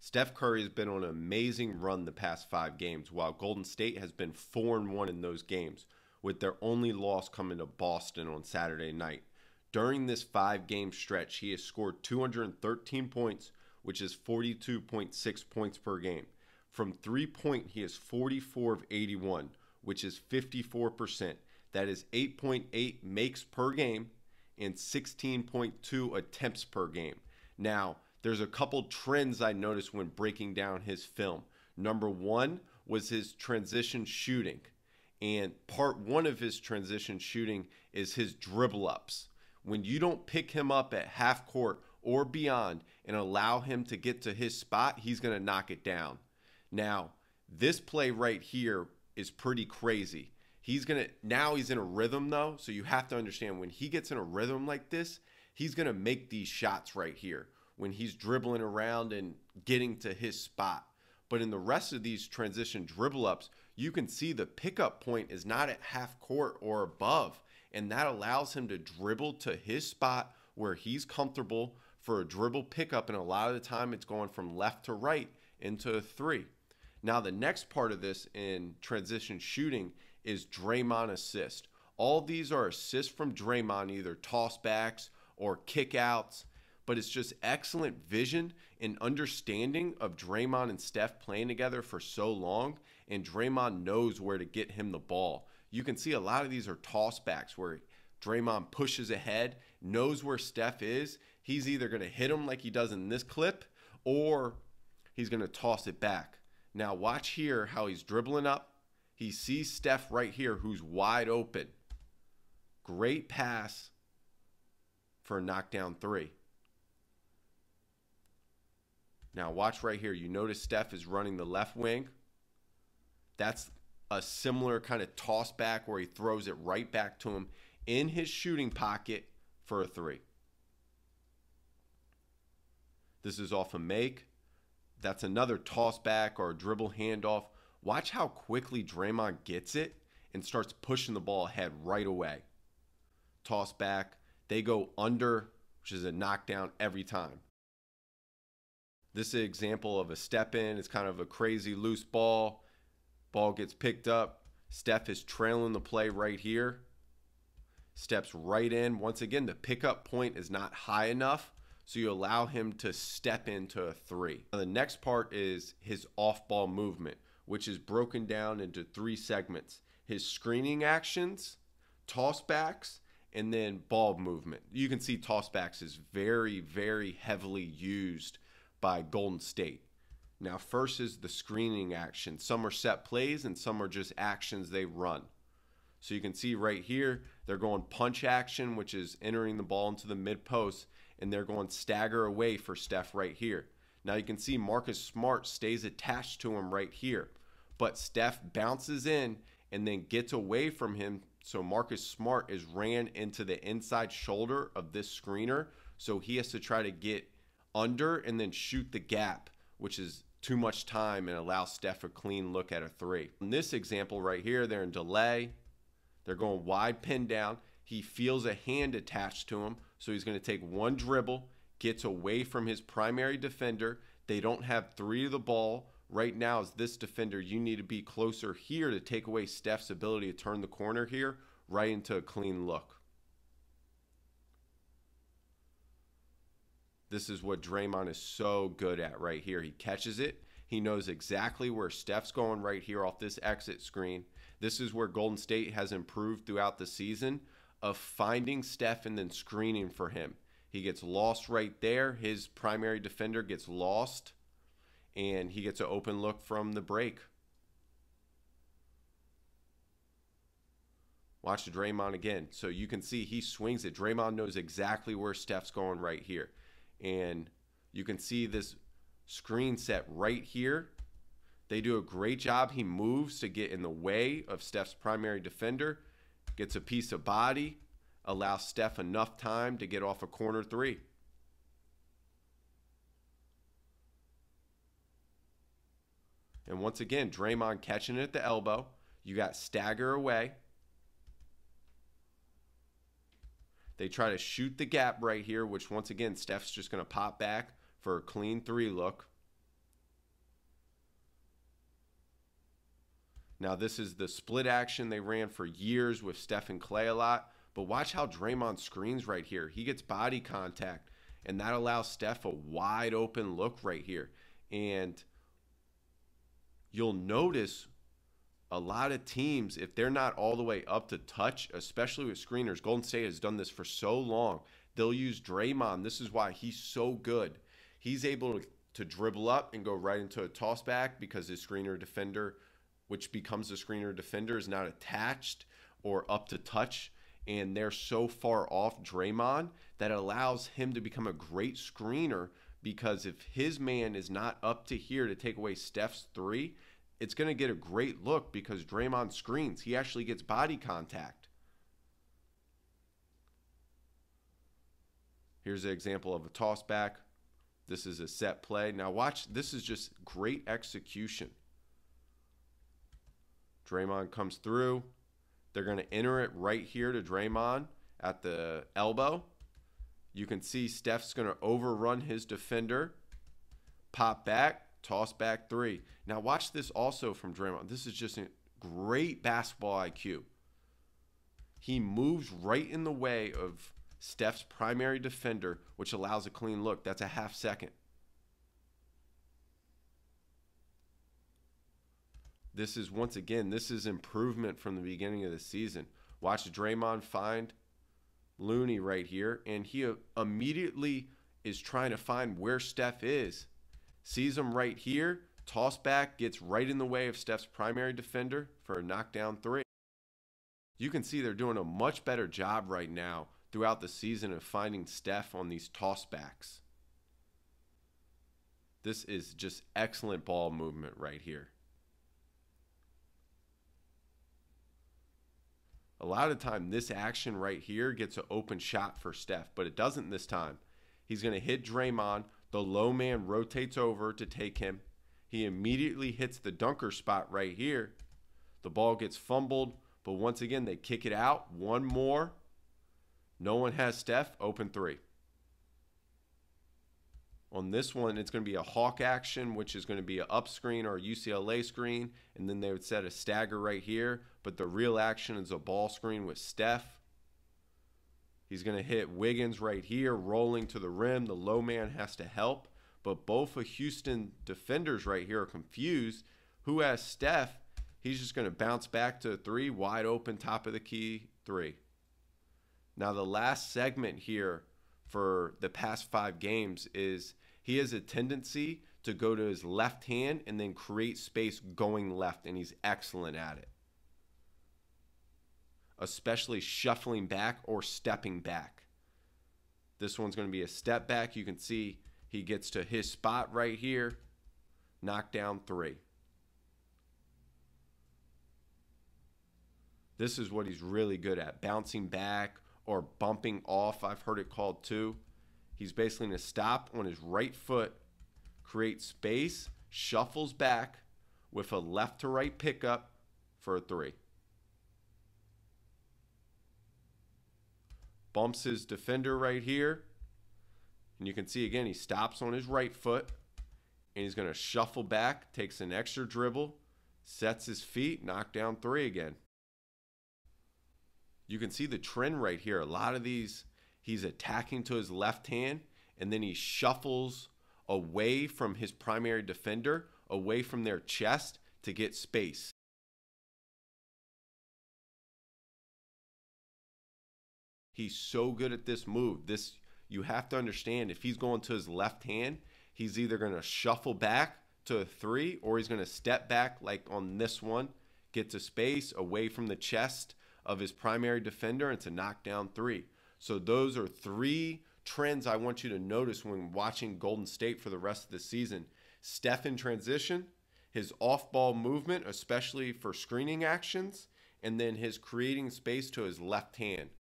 Steph Curry has been on an amazing run the past 5 games, while Golden State has been 4-1 in those games, with their only loss coming to Boston on Saturday night. During this 5 game stretch, he has scored 213 points, which is 42.6 points per game. From 3 point, he is 44 of 81, which is 54%. That is 8.8 makes per game and 16.2 attempts per game. Now, there's a couple trends I noticed when breaking down his film. Number one was his transition shooting. And part one of his transition shooting is his dribble ups. When you don't pick him up at half court or beyond and allow him to get to his spot, he's going to knock it down. Now, this play right here is pretty crazy. He's in a rhythm though, so you have to understand when he gets in a rhythm like this, he's going to make these shots right here when he's dribbling around and getting to his spot. But in the rest of these transition dribble ups, you can see the pickup point is not at half court or above, and that allows him to dribble to his spot where he's comfortable for a dribble pickup, and a lot of the time it's going from left to right into a three. Now, the next part of this in transition shooting is Draymond assist. All these are assists from Draymond, either tossbacks or kickouts, but it's just excellent vision and understanding of Draymond and Steph playing together for so long, and Draymond knows where to get him the ball. You can see a lot of these are tossbacks where Draymond pushes ahead, knows where Steph is. He's either going to hit him like he does in this clip, or he's going to toss it back. Now watch here how he's dribbling up. He sees Steph right here who's wide open. Great pass for a knockdown three. Now watch right here. You notice Steph is running the left wing. That's a similar kind of toss back where he throws it right back to him in his shooting pocket for a three. This is off a make. That's another toss back or a dribble handoff. Watch how quickly Draymond gets it and starts pushing the ball ahead right away. Toss back. They go under, which is a knockdown every time. This is an example of a step in. It's kind of a crazy loose ball. Ball gets picked up. Steph is trailing the play right here. Steps right in. Once again, the pickup point is not high enough, so you allow him to step into a three. Now, the next part is his off-ball movement, which is broken down into 3 segments. His screening actions, tossbacks, and then ball movement. You can see tossbacks is very, very heavily used by Golden State. Now, first is the screening action. Some are set plays and some are just actions they run. So you can see right here, they're going punch action, which is entering the ball into the mid post, and they're going stagger away for Steph right here. Now you can see Marcus Smart stays attached to him right here, but Steph bounces in and then gets away from him. So Marcus Smart is ran into the inside shoulder of this screener, so he has to try to get under and then shoot the gap, which is too much time and allows Steph a clean look at a three. In this example right here, they're in delay. They're going wide pin down. He feels a hand attached to him, so he's going to take one dribble, gets away from his primary defender. They don't have 3 of the ball. Right now, as this defender, you need to be closer here to take away Steph's ability to turn the corner here right into a clean look. This is what Draymond is so good at right here. He catches it. He knows exactly where Steph's going right here off this exit screen. This is where Golden State has improved throughout the season of finding Steph and then screening for him. He gets lost right there. His primary defender gets lost, and he gets an open look from the break. Watch Draymond again. So you can see he swings it. Draymond knows exactly where Steph's going right here. And you can see this screen set right here. They do a great job. He moves to get in the way of Steph's primary defender, gets a piece of body, allows Steph enough time to get off a corner three. And once again, Draymond catching it at the elbow. You got stagger away. They try to shoot the gap right here, which once again, Steph's just going to pop back for a clean 3 look. Now, this is the split action they ran for years with Steph and Clay a lot. But watch how Draymond screens right here. He gets body contact, and that allows Steph a wide open look right here. And you'll notice a lot of teams, if they're not all the way up to touch, especially with screeners, Golden State has done this for so long, they'll use Draymond. This is why he's so good. He's able to dribble up and go right into a toss back because his screener defender, which becomes a screener defender, is not attached or up to touch. And they're so far off Draymond that it allows him to become a great screener, because if his man is not up to here to take away Steph's three, it's going to get a great look because Draymond screens. He actually gets body contact. Here's an example of a toss back. This is a set play. Now watch, this is just great execution. Draymond comes through. They're going to enter it right here to Draymond at the elbow. You can see Steph's going to overrun his defender. Pop back, toss back three. Now watch this also from Draymond. This is just a great basketball IQ. He moves right in the way of Steph's primary defender, which allows a clean look. That's a half second. This is, once again, this is improvement from the beginning of the season. Watch Draymond find Looney right here, and he immediately is trying to find where Steph is. Sees him right here, toss back, gets right in the way of Steph's primary defender for a knockdown three. You can see they're doing a much better job right now throughout the season of finding Steph on these toss backs. This is just excellent ball movement right here. A lot of time, this action right here gets an open shot for Steph, but it doesn't this time. He's going to hit Draymond. The low man rotates over to take him. He immediately hits the dunker spot right here. The ball gets fumbled, but once again, they kick it out. One more. No one has Steph. Open three. On this one, it's going to be a hawk action, which is going to be an up screen or a UCLA screen, and then they would set a stagger right here. But the real action is a ball screen with Steph. He's going to hit Wiggins right here, rolling to the rim. The low man has to help, but both of Houston defenders right here are confused. Who has Steph? He's just going to bounce back to a three, wide open, top of the key, three. Now, the last segment here for the past 5 games is he has a tendency to go to his left hand and then create space going left, and he's excellent at it, especially shuffling back or stepping back. This one's going to be a step back. You can see he gets to his spot right here, knockdown three. This is what he's really good at, bouncing back or bumping off. I've heard it called too. He's basically going to stop on his right foot, create space, shuffles back with a left to right pickup for a three. Bumps his defender right here. And you can see again, he stops on his right foot and he's going to shuffle back, takes an extra dribble, sets his feet, knockdown three again. You can see the trend right here. A lot of these, he's attacking to his left hand, and then he shuffles away from his primary defender, away from their chest to get space. He's so good at this move. This, you have to understand, if he's going to his left hand, he's either going to shuffle back to a three, or he's going to step back like on this one, get to space away from the chest of his primary defender, and it's a knockdown three. So those are 3 trends I want you to notice when watching Golden State for the rest of the season. Steph in transition, his off-ball movement, especially for screening actions, and then his creating space to his left hand.